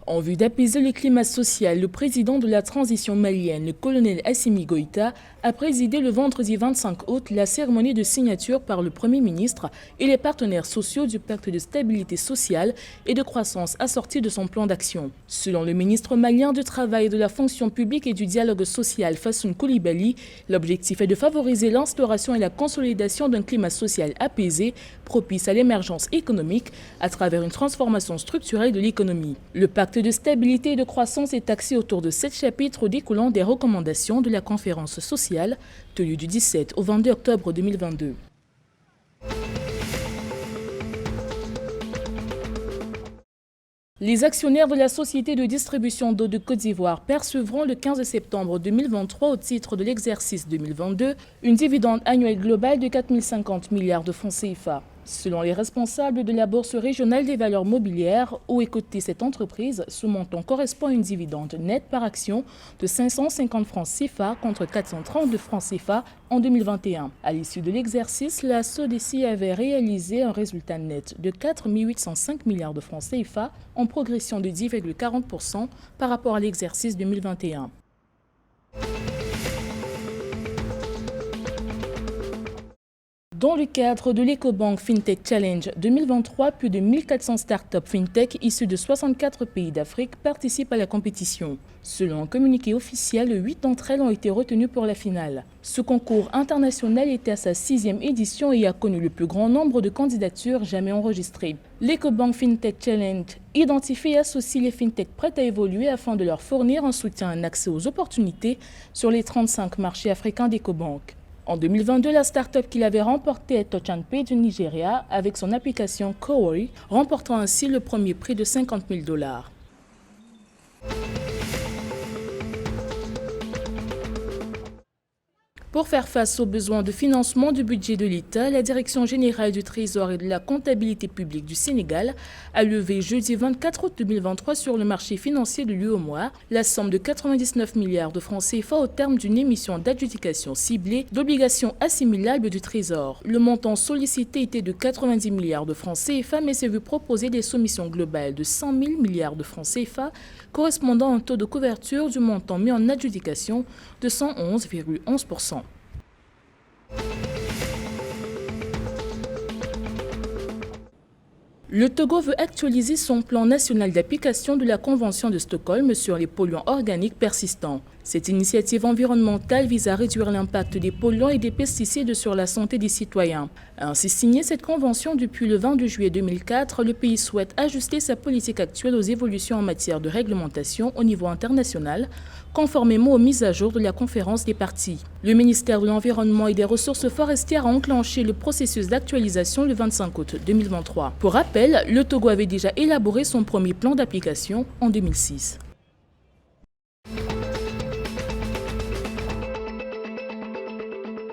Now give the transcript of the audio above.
En vue d'apaiser le climat social, le président de la transition malienne, le colonel Assimi Goïta, a présidé le vendredi 25 août la cérémonie de signature par le Premier ministre et les partenaires sociaux du pacte de stabilité sociale et de croissance assorti de son plan d'action. Selon le ministre malien du Travail, de la fonction publique et du dialogue social, Fassoun Coulibaly, l'objectif est de favoriser l'instauration et la consolidation d'un climat social apaisé, propice à l'émergence économique à travers une transformation structurelle de l'économie. Le pacte de stabilité et de croissance est axé autour de 7 chapitres découlant des recommandations de la conférence sociale tenue du 17 au 22 octobre 2022. Les actionnaires de la société de distribution d'eau de Côte d'Ivoire percevront le 15 septembre 2023 au titre de l'exercice 2022 une dividende annuelle globale de 4 050 milliards de francs CFA. Selon les responsables de la Bourse régionale des valeurs mobilières où est cotée cette entreprise, ce montant correspond à une dividende nette par action de 550 francs CFA contre 432 francs CFA en 2021. À l'issue de l'exercice, la SODECI avait réalisé un résultat net de 4 805 milliards de francs CFA en progression de 10,40% par rapport à l'exercice 2021. Dans le cadre de l'EcoBank FinTech Challenge 2023, plus de 1400 startups FinTech issues de 64 pays d'Afrique participent à la compétition. Selon un communiqué officiel, 8 d'entre elles ont été retenues pour la finale. Ce concours international était à sa 6e édition et a connu le plus grand nombre de candidatures jamais enregistrées. L'EcoBank FinTech Challenge identifie et associe les FinTech prêtes à évoluer afin de leur fournir un soutien et un accès aux opportunités sur les 35 marchés africains d'EcoBank. En 2022, la start-up qui l'avait remporté est Touch 'n Pay du Nigeria avec son application Kowori, remportant ainsi le premier prix de 50 000 $. Pour faire face aux besoins de financement du budget de l'État, la Direction générale du Trésor et de la comptabilité publique du Sénégal a levé jeudi 24 août 2023 sur le marché financier de l'UEMOA la somme de 99 milliards de francs CFA au terme d'une émission d'adjudication ciblée d'obligations assimilables du Trésor. Le montant sollicité était de 90 milliards de francs CFA, mais s'est vu proposer des soumissions globales de 100 000 milliards de francs CFA, correspondant à un taux de couverture du montant mis en adjudication de 111,11%. Le Togo veut actualiser son plan national d'application de la Convention de Stockholm sur les polluants organiques persistants. Cette initiative environnementale vise à réduire l'impact des polluants et des pesticides sur la santé des citoyens. Ainsi signé cette convention depuis le 22 juillet 2004, le pays souhaite ajuster sa politique actuelle aux évolutions en matière de réglementation au niveau international, conformément aux mises à jour de la conférence des parties. Le ministère de l'Environnement et des Ressources forestières a enclenché le processus d'actualisation le 25 août 2023. Pour rappel, le Togo avait déjà élaboré son premier plan d'application en 2006.